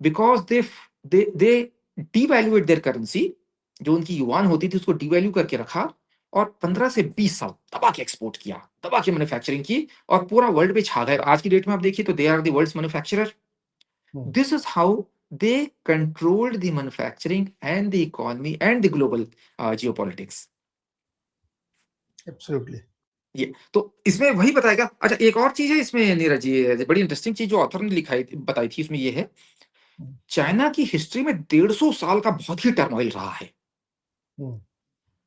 बिकॉज दे डिवैल्यूएट देयर करेंसी, जो उनकी युआन होती थी उसको devalue करके रखा, और 15 से 20 साल दबा के एक्सपोर्ट किया, दबा के मैन्युफैक्चरिंग की और पूरा वर्ल्ड पे छा गए। आज की डेट में आप देखिए तो they are the world's manufacturer. Hmm, This is how they controlled the manufacturing and the economy and the global geopolitics. Absolutely. ये तो इसमें वही बताएगा। अच्छा, एक और चीज है इसमें नीरज जी, बड़ी इंटरेस्टिंग चीज जो ऑथर ने बताई थी इसमें ये है, चाइना की हिस्ट्री में 150 साल का बहुत ही टर्मोइल रहा है, हम्म,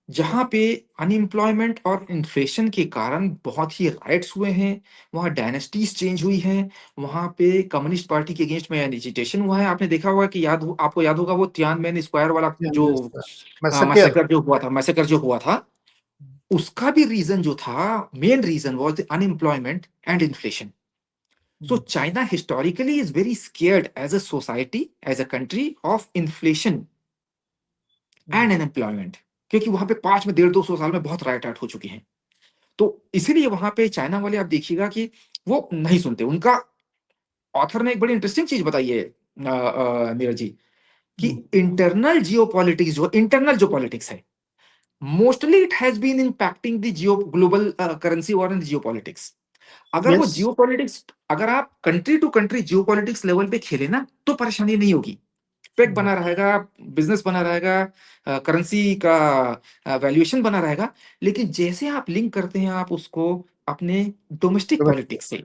जहां पे अनएम्प्लॉयमेंट और इन्फ्लेशन के कारण बहुत ही राइट्स हुए हैं, वहां डायनेस्टीज चेंज हुई हैं, वहां पे कम्युनिस्ट पार्टी के अगेंस्ट में एजिटेशन हुआ है। आपने देखा होगा कि आपको याद होगा वो तियानमेन स्क्वायर वाला जो मैसेकर। मैसेकर जो हुआ था, उसका भी रीजन जो था, main reason was the unemployment and inflation. So China historically is very scared as a society, as a country of inflation and unemployment, क्योंकि वहां पे 5 में 150 साल में बहुत राइट आउट हो चुकी हैं। तो इसीलिए वहां पे चाइना वाले आप देखिएगा कि वो नहीं सुनते। उनका ऑथर ने एक बड़ी इंटरेस्टिंग चीज बताई है नीरज जी, कि इंटरनल जो पॉलिटिक्स है, mostly it has been impacting the geo global currency war and geo politics. अगर वो यस। जियो पॉलिटिक्स, अगर आप country to country geo politics level पे खेले ना, तो परेशानी नहीं होगी, पेग बना रहेगा, बिजनेस बना रहेगा, करेंसी का वैल्यूएशन बना रहेगा। लेकिन जैसे आप लिंक करते हैं आप उसको अपने डोमेस्टिक पॉलिटिक्स से,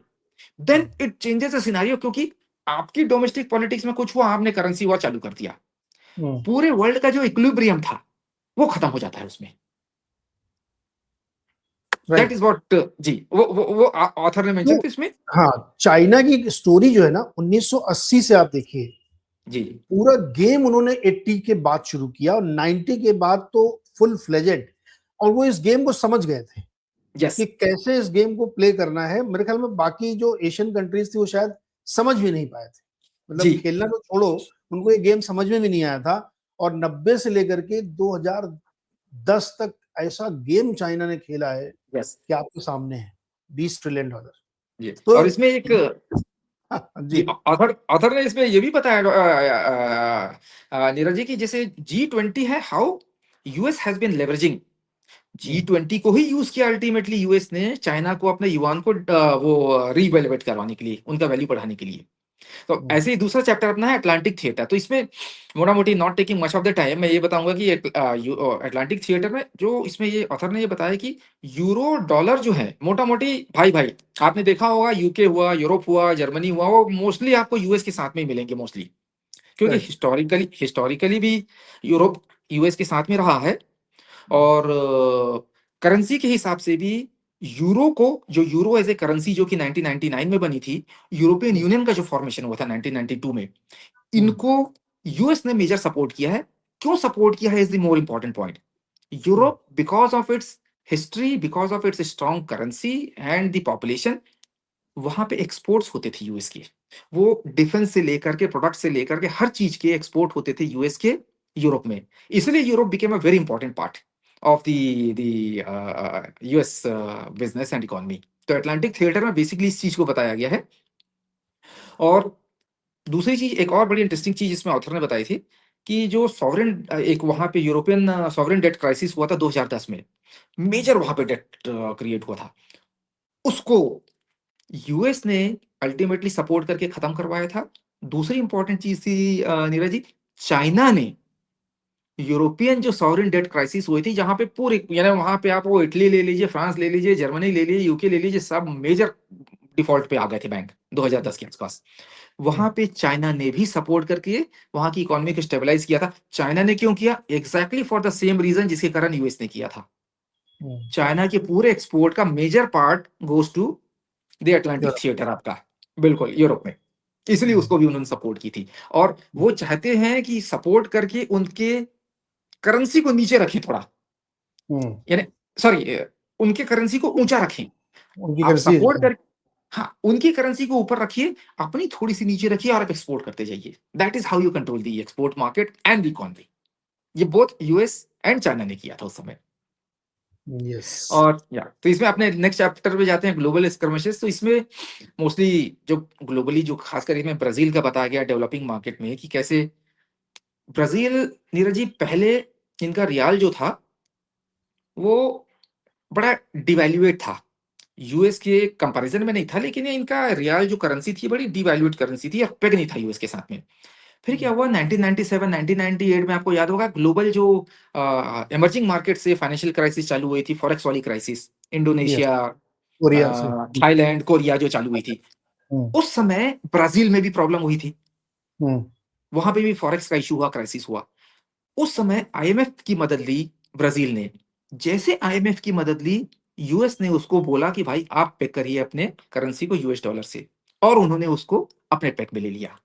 then it changes the scenario, क्योंकि आपकी डोमेस्टिक पॉलिटिक्स में कुछ हुआ, आपने करेंसी वॉर चालू कर दिया, पूरे वर्ल्ड का जो इक्विलिब्रियम था वो खत्म हो जाता है उसमें। That right. इज व्हाट जी वो ऑथर ने मेंशन तो किया इसमें। हाँ, चाइना की स्टोरी जो है ना, 1980 से आप देखिए, जी पूरा गेम उन्होंने 80 के बाद शुरू किया और 90 के बाद तो फुल फ्लेजेड, और वो इस गेम को समझ गए थे यस कि कैसे इस गेम को प्ले करना है। मेरे ख्याल में बाकी जो एशियन कंट्रीज थी वो शायद समझ भी नहीं पाए थे, जी मतलब खेलना तो छोड़ो, उनको ये गेम समझ में भी नहीं आया था। और 90 से लेकर के 2010 तक ऐसा गेम चाइना ने खेला है यस कि आपके सामने है, $20 ट्रिलियन। जी। तो और इसमें एक जी। जी, ऑथर ऑथर ने इसमें ये भी बताया नीरज जी की, जैसे G20 है, how US has been leveraging G20 को ही यूज किया अल्टीमेटली यूएस ने चाइना को अपने युआन को वो रीवैल्यूएट करवाने के लिए, उनका वैल्यू बढ़ाने के लिए। तो ऐसे ही दूसरा चैप्टर अपना है अटलांटिक थिएटर। तो इसमें मोटा मोटी, not taking much of the time, मैं ये बताऊंगा कि अटलांटिक थिएटर में जो इसमें ये ऑथर ने ये बताया कि यूरो डॉलर जो है मोटा मोटी, भाई भाई आपने देखा होगा यूके हुआ, यूरोप हुआ, जर्मनी हुआ, वो मोस्टली आपको यूएस के साथ में ही मिलेंगे मोस्टली, क्योंकि राइट। हिस्टोरिकली भी यूरोप यूएस के साथ में रहा है। और करेंसी के हिसाब से भी यूरो को, जो यूरो एज ए करेंसी जो कि 1999 में बनी थी, यूरोपियन यूनियन का जो फॉर्मेशन हुआ था 1992 में, इनको यूएस ने मेजर सपोर्ट किया है। क्यों सपोर्ट किया है is the more important point. Europe, because of its history, because of its strong currency and the population, वहां पे एक्सपोर्ट्स होते थे यूएस के। वो डिफेंस से लेकर के, प्रोडक्ट से लेकर के, हर चीज के एक्सपोर्ट होते थे यूएस के यूरोप में। इसलिए Europe became a very important part of the US business and economy. तो अटलांटिक थिएटर में बेसिकली इस चीज को बताया गया है। और दूसरी चीज, एक और बड़ी इंटरेस्टिंग चीज इसमें ऑथर ने बताई थी, कि जो सॉवरेन, एक वहां पे यूरोपियन सॉवरेन डेट क्राइसिस हुआ था 2010 में, मेजर वहां पे डेट क्रिएट हुआ था, उसको यूएस ने अल्टीमेटली सपोर्ट करके खत्म करवाया था। दूसरी इंपॉर्टेंट चीज थी नीरज जी, चाइना ने यूरोपियन जो सॉवरेन डेट क्राइसिस हुई थी, जहां पे पूरे, यानी वहां पे आप वो इटली ले लीजिए, फ्रांस ले लीजिए, जर्मनी ले लीजिए, यूके ले लीजिए, सब मेजर डिफॉल्ट पे आ गए थे बैंक 2010 के आसपास। वहां पे चाइना ने भी सपोर्ट करके वहां की इकोनॉमी को स्टेबलाइज किया था। चाइना ने क्यों किया? Exactly for the same reason जिसके कारण यूएस ने किया था। चाइना के पूरे एक्सपोर्ट का major part goes to the Atlantic theatre, आपका बिल्कुल यूरोप में, इसलिए उसको भी उन्होंने सपोर्ट की थी। और वो चाहते हैं कि सपोर्ट करके उनके करेंसी को नीचे रखें थोड़ा, यानी सॉरी, उनके करेंसी को ऊंचा रखें। उनकी आप कर्जी सपोर्ट है। कर, हाँ, उनकी करेंसी को ऊपर रखिए, अपनी थोड़ी सी नीचे रखिए और आप एक्सपोर्ट करते जाइए। That is how you control the export market and the economy. ये बोथ यूएस एंड चाइना ने किया था उस समय। यस। और या तो इसमें अपने नेक्स्ट चैप्टर पे जाते हैं, ग्लोबल स्कर्मिशेस। तो इसमें मोस्टली जो ग्लोबली, जो खासकर इसमें ब्राजील का बताया गया डेवलपिंग मार्केट में, कि कैसे ब्राजील, नीरज जी, पहले इनका रियाल जो था वो बड़ा डिवैल्यूएट था। यूएस के कंपैरिजन में नहीं था, लेकिन इनका रियाल जो करेंसी थी बड़ी डिवैल्यूएट करेंसी थी और पेग नहीं था यूएस के साथ में। फिर क्या हुआ 1997 1998 में आपको याद होगा ग्लोबल जो इमर्जिंग मार्केट से फाइनेंशियल क्राइसिस चालू हुई थी, फॉरेक्स वाली क्राइसिस, यस, इंडोनेशिया, कोरिया से। थाईलैंड, कोरिया जो चालू हुई थी। हम्म, उस समय ब्राजील में भी प्रॉब्लम हुई थी, हम्म, वहां पे भी फॉरेक्स का इशू हुआ, क्राइसिस हुआ। उस समय आईएमएफ की मदद ली ब्राजील ने। जैसे आईएमएफ की मदद ली, यूएस ने उसको बोला कि भाई आप पे करिए अपने करेंसी को यूएस डॉलर से, और उन्होंने उसको अपने पैक में ले लिया।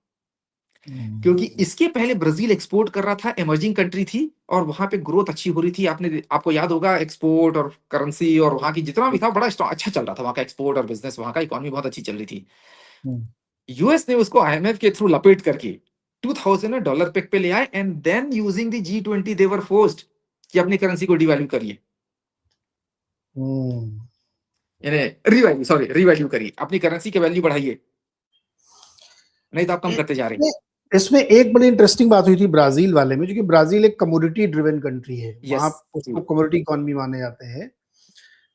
क्योंकि इसके पहले ब्राजील एक्सपोर्ट कर रहा था, इमर्जिंग कंट्री थी और वहां पे ग्रोथ अच्छी हो रही थी। आपको याद होगा एक्सपोर्ट और करेंसी और वहां की जितना भी था बड़ा अच्छा चल रहा था, वहां का एक्सपोर्ट और बिजनेस, वहां का इकोनॉमी बहुत अच्छी चल रही थी। हम्म, यूएस ने उसको आईएमएफ के थ्रू लपेट करके 2000 में डॉलर पेक पे ले आए, and then using the G20 they were forced कि अपनी करेंसी को डिवैल्यू करिए, हम्म। यानी रिवैल्यू करिए, अपनी करेंसी की वैल्यू बढ़ाइए, नहीं तो आप कम करते जा रहे हैं। इसमें इसमें एक बड़ी इंटरेस्टिंग बात हुई थी ब्राजील वाले में, क्योंकि ब्राजील एक कमोडिटी ड्रिवन कंट्री है, यस वहां उसको कमोडिटी इकोनॉमी माने जाते हैं।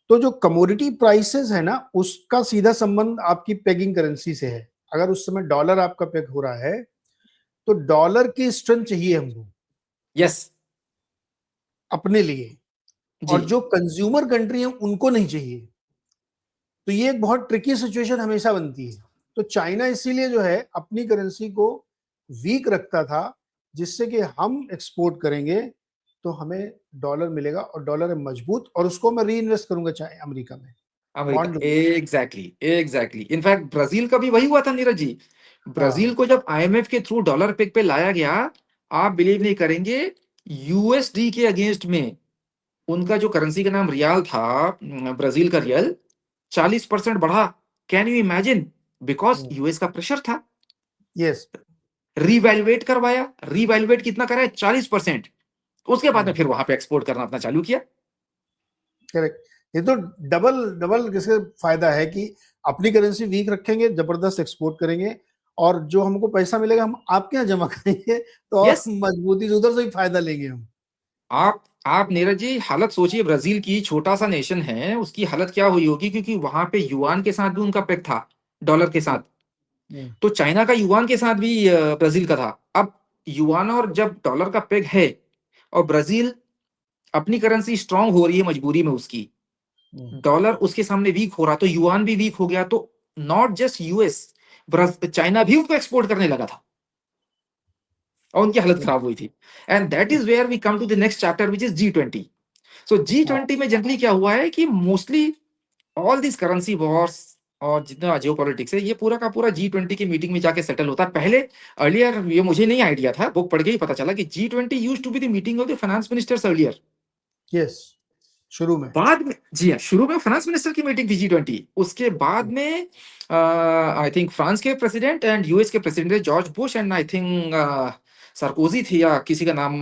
तो जो कमोडिटी प्राइसेस है ना, उसका सीधा संबंध आपकी पेगिंग करेंसी से है। अगर उस समय डॉलर आपका पेग हो रहा है, तो डॉलर की स्ट्रेंथ चाहिए हमको यस अपने लिए, जी, और जो कंज्यूमर कंट्री है उनको नहीं चाहिए। तो ये एक बहुत ट्रिकी सिचुएशन हमेशा बनती है। तो चाइना इसीलिए जो है अपनी करेंसी को वीक रखता था, जिससे कि हम एक्सपोर्ट करेंगे तो हमें डॉलर मिलेगा, और डॉलर है मजबूत, और उसको मैं री इन्वेस्ट करूंगा चाहे अमेरिका में, America, bond. Exactly in fact Brazil का भी वही हुआ था नीरज जी। ब्राजील हाँ, को जब आईएमएफ के थ्रू डॉलर पेक पे लाया गया, आप बिलीव नहीं करेंगे, यूएसडी के अगेंस्ट में उनका जो करेंसी का नाम रियाल था, ब्राजील का रियल 40% बढ़ा। Can you imagine? Because US का प्रेशर था, यस, रिवैल्यूएट करवाया। रिवैल्यूएट कितना करा है? 40%। उसके बाद में फिर वहां पे एक्सपोर्ट करना अपना चालू किया। करेक्ट। ये तो डबल डबल किसके फायदा है कि अपनी करेंसी वीक रखेंगे, जबरदस्त एक्सपोर्ट करेंगे, और जो हमको पैसा मिलेगा हम आपके यहाँ जमा करेंगे, तो और यस, मजबूती से उधर से ही फायदा लेंगे हम। आप नीरज जी हालत सोचिए, ब्राजील की छोटा सा नेशन है, उसकी हालत क्या हुई होगी, क्योंकि वहां पे युआन के साथ भी उनका पेग था, डॉलर के साथ। हम्म, तो चाइना का युआन के साथ भी ब्राजील का था। अब युआन और जब डॉलर का पेग है, और ब्राजील अपनी करेंसी स्ट्रांग हो रही है मजबूरी में उसकी, हम्म, डॉलर उसके सामने वीक हो रहा, तो युआन भी वीक हो गया। तो नॉट जस्ट यूएस, चाइना भी उनको एक्सपोर्ट करने लगा था, और उनकी हालत खराब हुई थी। And that is where we come to the next chapter which is G20। So G20 में जनरली क्या हुआ है कि mostly all this currency wars और जितना जियो पॉलिटिक्स है, ये पूरा का पूरा G20 की मीटिंग में जाके सेटल होता है। पहले अर्लियर ये मुझे नहीं आइडिया था, बुक पढ़ के ही पता चला कि G20 used to be the meeting of the finance ministers earlier. Yes, शुरू में। बाद में, जी हाँ, शुरू में फाइनेंस मिनिस्टर की मीटिंग थी G20। उसके बाद में आई थिंक फ्रांस के प्रेसिडेंट एंड यूएस के president George Bush, and I think Sarkozy थी या किसी का नाम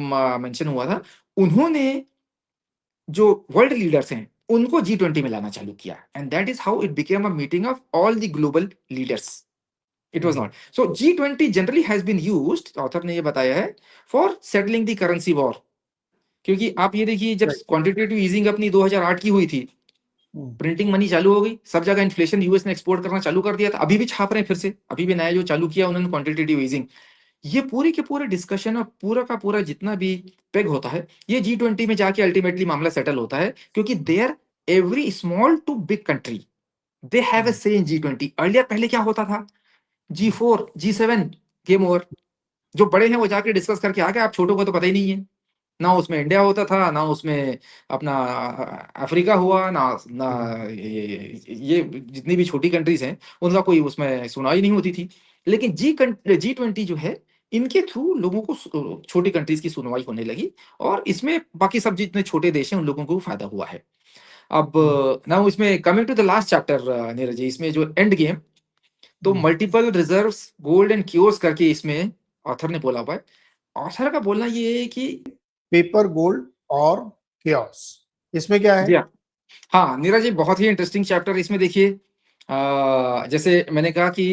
मेंशन हुआ था। उन्होंने जो वर्ल्ड लीडर्स हैं उनको G20 में लाना चालू किया, and that is how it became a meeting of all the global leaders. It was not so G20 generally has been used, author ने ये बताया है, for settling the currency war. क्योंकि आप ये देखिए, जब राइट। क्वांटिटेटिव ईजिंग अपनी 2008 की हुई थी, प्रिंटिंग मनी चालू हो गई सब जगह, इन्फ्लेशन, यूएस ने एक्सपोर्ट करना चालू कर दिया था, अभी भी छाप रहे हैं फिर से, अभी भी नया जो चालू किया उन्होंने क्वांटिटेटिव ईजिंग। ये पूरी के पूरे डिस्कशन और पूरा का पूरा जितना भी पेग होता है, ये G20 में जाके अल्टीमेटली मामला सेटल होता है, क्योंकि there every small to big country they have a say in G20। Earlier पहले क्या होता था, G4 G7 गेम ओवर, जो बड़े हैं वो जाके डिस्कस करके आ गए, आप छोटों को तो पता ही नहीं है। ना उसमें इंडिया होता था, ना उसमें अपना अफ्रीका हुआ, ना ना ये जितनी भी छोटी कंट्रीज हैं उनका कोई उसमें सुनवाई नहीं होती थी। लेकिन G20 जो है, इनके थ्रू लोगों को छोटी कंट्रीज की सुनवाई होने लगी, और इसमें बाकी सब जितने छोटे देश हैं उन लोगों को फायदा हुआ है। अब ना इसमें coming to the last chapter Neeraj ji, इसमें जो एंड गेम, तो multiple reserves, gold and cures करके इसमें ऑथर ने बोला हुआ है। ऑथर का बोलना ये है कि, पेपर, गोल्ड और केओस, इसमें क्या है? जी हाँ नीरज जी, बहुत ही इंटरेस्टिंग चैप्टर। इसमें देखिए, जैसे मैंने कहा कि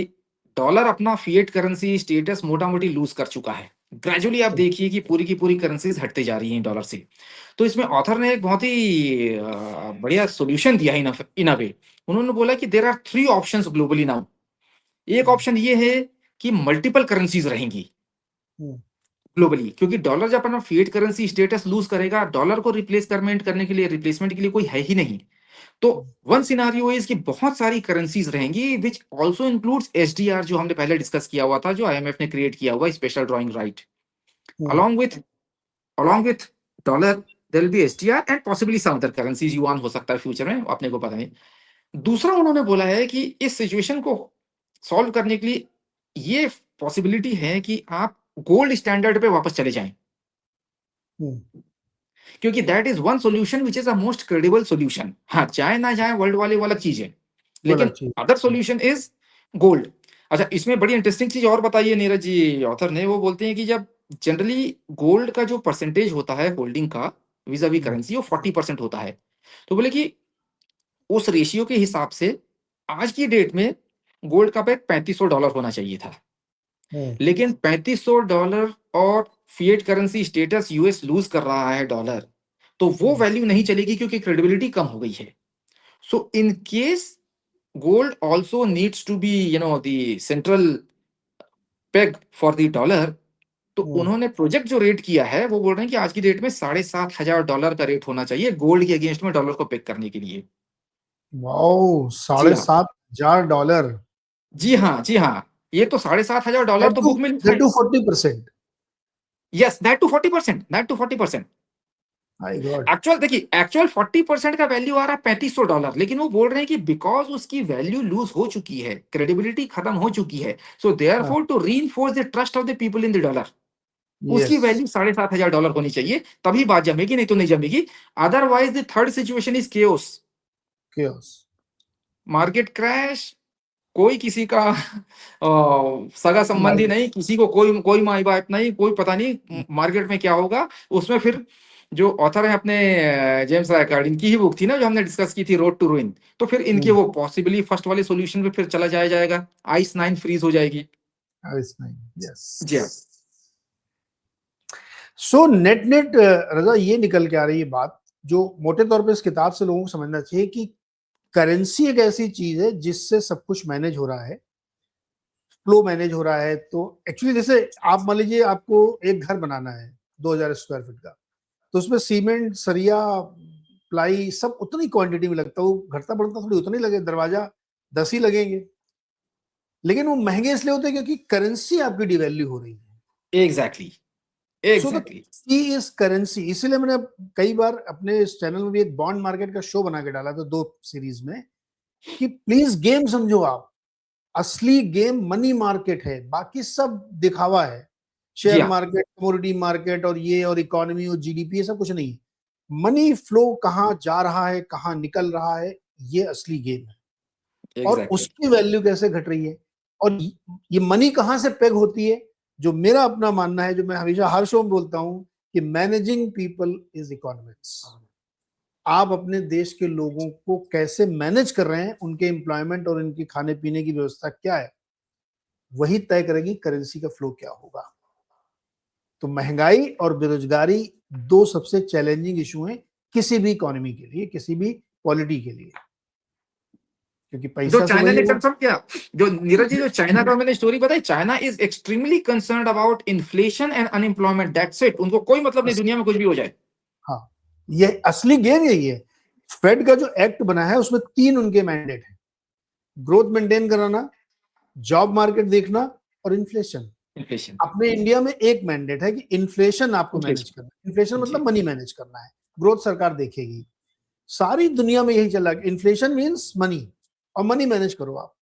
डॉलर अपना फिएट करेंसी स्टेटस मोटा मोटी लूज कर चुका है, ग्रेजुअली आप देखिए कि पूरी की पूरी करेंसीज हटते जा रही हैं डॉलर से। तो इसमें ऑथर ने एक बहुत ही बढ़िया सॉल्यूशन दिया है इन अ वे। उन्होंने बोला कि there are 3 options globally now. एक ऑप्शन ये है कि मल्टीपल करेंसीज रहेंगी ग्लोबली, क्योंकि डॉलर जब अपना फिएट करेंसी स्टेटस लूज करेगा, डॉलर को रिप्लेसमेंट करने के लिए रिप्लेसमेंट के लिए कोई है ही नहीं। तो वन सिनारियो इज कि बहुत सारी करेंसीज रहेंगी विच आल्सो इंक्लूड्स एसडीआर, जो हमने पहले डिस्कस किया हुआ था, जो आईएमएफ ने क्रिएट किया हुआ special drawing right. along with along with dollar there will be SDR and possibly some other currencies, yuan हो सकता है फ्यूचर में, अपने को पता नहीं। दूसरा उन्होंने बोला है कि इस सिचुएशन को सॉल्व करने के लिए ये पॉसिबिलिटी है कि आप गोल्ड स्टैंडर्ड पे वापस चले जाएं, क्योंकि that is one solution which is a most credible solution. हाँ, जाए ना जाए वर्ल्ड वाले वो अलग चीज है, लेकिन अदर सॉल्यूशन इज गोल्ड। अच्छा, इसमें बड़ी इंटरेस्टिंग चीज और बताइए नीरज जी ऑथर ने। वो बोलते हैं कि जब जनरली गोल्ड का जो परसेंटेज होता है होल्डिंग का विजा वी करेंसी, वो 40% होता है। तो बोले कि उस रेशियो के हिसाब से आज की डेट में गोल्ड का पैक $3500 होना चाहिए था, लेकिन $3500 और fiat currency status US lose कर रहा है डॉलर, तो वो वैल्यू नहीं चलेगी क्योंकि क्रेडिबिलिटी कम हो गई है। So in case gold also needs to be the central peg for the dollar, तो उन्होंने प्रोजेक्ट जो रेट किया है वो बोल रहे हैं कि आज की डेट में $7500 का रेट होना चाहिए गोल्ड के अगेंस्ट में डॉलर को पेग करने के लिए। वाओ, $7500। जी हाँ, जी हाँ, ये तो $7500 तो बुक में लिखा है। 40%। Yes, that too 40%, that too 40%। My god. Actual 40% का वैल्यू आ रहा है $3500, लेकिन वो बोल रहे हैं कि बिकॉज उसकी वैल्यू लूज हो चुकी है, क्रेडिबिलिटी खत्म हो चुकी है, so therefore to reinforce the trust of the people in the dollar, उसकी वैल्यू $7500 होनी चाहिए, तभी बात जमेगी, नहीं तो नहीं जमेगी। Otherwise the third situation is chaos, market crash, कोई किसी का सगा संबंधी नहीं, किसी को कोई कोई माई बाप नहीं, कोई पता नहीं मार्केट में क्या होगा। उसमें फिर जो ऑथर है अपने जेम्स रायकार्ड, इनकी ही बुक थी ना जो हमने डिस्कस की थी, रोड टू रूइन, तो फिर इनके वो पॉसिबली फर्स्ट वाले सॉल्यूशन पे फिर चला जाएगा, आइस 9 फ्रीज हो जाएगी। आइस 9, यस जी हाँ। सो नेट रजा ये निकल के आ रही है बात, जो मोटे तौर पे इस किताब से लोगों को समझना चाहिए कि करेंसी एक ऐसी चीज है जिससे सब कुछ मैनेज हो रहा है, फ्लो मैनेज हो रहा है। तो एक्चुअली जैसे आप मान लीजिए आपको एक घर बनाना है 2000 स्क्वायर फीट का, तो उसमें सीमेंट, सरिया, प्लाई सब उतनी क्वांटिटी में लगता है, वो घटता बढ़ता थोड़ी उतना ही लगे, दरवाजा 10 ही लगेंगे, लेकिन वो महंगे इसलिए होते हैं क्योंकि करेंसी आपकी डिवैल्यू हो रही है। Exactly so the key is currency. इसीलिए मैंने कई बार अपने इस चैनल में भी एक बॉन्ड मार्केट का शो बना के डाला था 2 सीरीज में, कि प्लीज गेम समझो आप, असली गेम मनी मार्केट है, बाकी सब दिखावा है। शेयर मार्केट, कमोडिटी मार्केट और ये और इकोनॉमी और जीडीपी, ये सब कुछ नहीं। मनी फ्लो कहाँ जा रहा है, कहाँ निकल रहा है, ये असली गेम है। और उसकी वैल्यू कैसे घट रही है, और ये मनी कहाँ से पेग होती है। जो मेरा अपना मानना है, जो मैं हमेशा हर शो में बोलता हूं, कि मैनेजिंग पीपल इज इकोनॉमिक्स। आप अपने देश के लोगों को कैसे मैनेज कर रहे हैं, उनके एम्प्लॉयमेंट और उनकी खाने पीने की व्यवस्था क्या है, वही तय करेगी करेंसी का फ्लो क्या होगा। तो महंगाई और बेरोजगारी 2 सबसे चैलेंजिंग इशू हैं किसी भी इकोनॉमी के लिए, किसी भी पॉलिटी के लिए, क्योंकि पैसा जो चाइना ने कंफर्म किया, जो नीरज जी, जो चाइना का मैंने स्टोरी बताई, China is extremely concerned about inflation and unemployment, that's it. उनको कोई मतलब नहीं दुनिया में कुछ भी हो जाए। हाँ, ये असली गेम यही है। फेड का जो एक्ट बना है उसमें 3 उनके मैंडेट है: ग्रोथ मेंटेन कराना, जॉब मार्केट देखना और इन्फ्लेशन। अपने इंडिया में एक मैंडेट है कि इन्फ्लेशन आपको मैनेज करना है। इन्फ्लेशन मतलब मनी मैनेज करना है, ग्रोथ सरकार देखेगी। सारी दुनिया में यही चल रहा है, इन्फ्लेशन मींस मनी, और मनी मैनेज करो आप,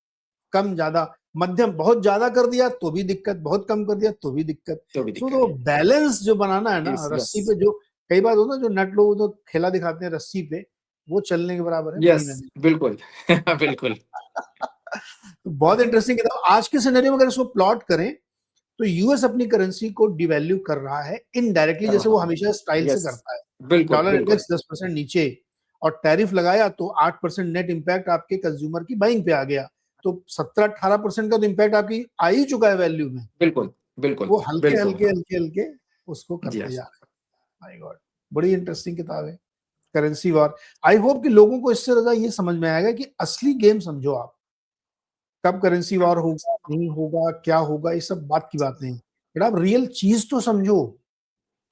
कम ज्यादा मध्यम, बहुत ज्यादा कर दिया तो भी दिक्कत, बहुत कम कर दिया तो भी दिक्कत। तो बैलेंस जो बनाना है ना, रस्सी पे जो कई बार होता है, जो नट लोग तो खेला दिखाते हैं रस्सी पे, वो चलने के बराबर है। यस, बिल्कुल बिल्कुल। तो बहुत इंटरेस्टिंग किताब। आज के सिनेरियो में अगर इसको प्लॉट करें तो यूएस अपनी करेंसी को डिवैल्यू कर रहा है इनडायरेक्टली, जैसे वो हमेशा स्टाइल से करता है। डॉलर इंडेक्स 10% नीचे और टैरिफ लगाया तो 8% नेट इंपैक्ट आपके कंज्यूमर की बाइंग पे आ गया, तो 17-18% का तो इंपैक्ट आपकी आ ही चुका है वैल्यू में। बिल्कुल बिल्कुल, वो हल्के बिल्कुल। हल्के हल्के हल्के उसको जी, करते यस। जा रहे हैं। माय गॉड, बड़ी इंटरेस्टिंग किताब है करेंसी वॉर। आई होप कि लोगों को इससे ज्यादा ये समझ में आएगा कि असली गेम समझो आप, कब करेंसी वॉर होगा नहीं होगा क्या होगा, ये सब बात की बात नहीं, बट आप रियल चीज तो समझो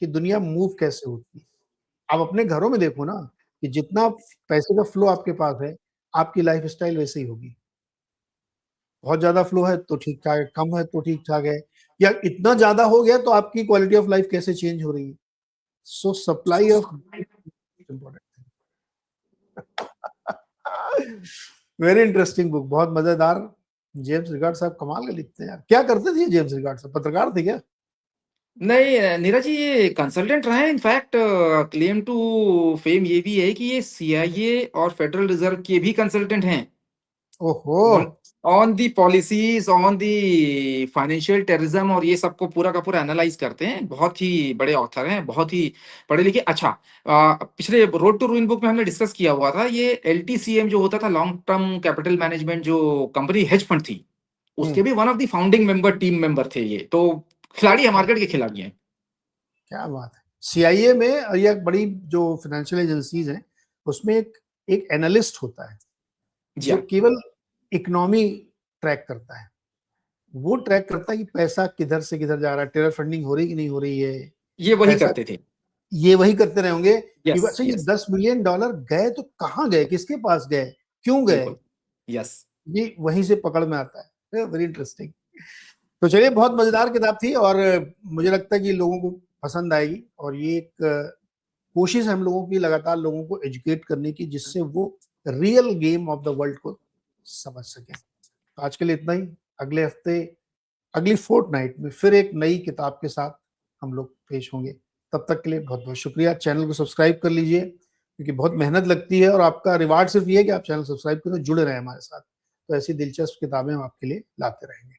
कि दुनिया मूव कैसे होती है। आप अपने घरों में देखो ना कि जितना पैसे का फ्लो आपके पास है, आपकी लाइफस्टाइल वैसे ही होगी। बहुत ज़्यादा फ्लो है तो ठीक-ठाक है, कम है तो ठीक-ठाक है, या इतना ज़्यादा हो गया तो आपकी क्वालिटी ऑफ लाइफ कैसे चेंज हो रही है। सो supply of important very interesting book, बहुत मज़ेदार। जेम्स रिगार्ड साहब कमाल के लिखते हैं यार। क्या करते थे ये जेम्स रिगार्ड साहब, पत्रकार थे क्या? नहीं नीरज जी, ये कंसल्टेंट रहे हैं। इनफैक्ट क्लेम टू फेम ये भी है कि ये सीआईए और फेडरल रिजर्व के भी कंसल्टेंट हैं। ओहो! On on the policies, on the financial terrorism, और ये सबको पूरा का पूरा एनालाइज करते हैं। बहुत ही बड़े ऑथर हैं, बहुत ही पढ़े लिखे। अच्छा, पिछले रोड टू रूइन बुक में हमने डिस्कस किया हुआ था, ये एलटीसीएम जो होता था, लॉन्ग टर्म कैपिटल मैनेजमेंट, जो कंपनी हेज फंड थी, हुँ, उसके भी one of the founding member, team member थे ये। तो खिलाड़ी है, क्या मार्केट के खिलाड़ी हैं। क्या बात है। सीआईए में या बड़ी जो फाइनेंशियल एजेंसीज़ हैं, उसमें एक एक एनालिस्ट होता है, जी जो हाँ, केवल इकोनॉमी ट्रैक करता है। वो ट्रैक करता है कि पैसा किधर से किधर जा रहा है, टेरर फंडिंग हो रही है कि नहीं हो रही है, ये वही पैसा करते थे। ये वही करते रहे होंगे कि यस, अच्छा ये यस, 10 मिलियन डॉलर गए तो कहाँ गए, किसके पास गए, क्यों गए? बिल्कुल, यस। ये वहीं से पकड़ में आता है। Very interesting. तो चलिए, बहुत मज़ेदार किताब थी और मुझे लगता है कि लोगों को पसंद आएगी, और ये एक कोशिश है हम लोगों की लगातार लोगों को एजुकेट करने की, जिससे वो real game of the world को समझ सकें। तो आज के लिए इतना ही। अगले हफ्ते, अगली फोर्टनाइट में फिर एक नई किताब के साथ हम लोग पेश होंगे। तब तक के लिए बहुत-बहुत शुक्रिया। चैनल को सब्सक्राइब कर लीजिए, क्योंकि बहुत मेहनत लगती है और आपका रिवार्ड सिर्फ़ ये है कि आप चैनल सब्सक्राइब करें, जुड़े रहें हमारे साथ। तो ऐसी दिलचस्प किताबें हम आपके लिए लाते रहेंगे।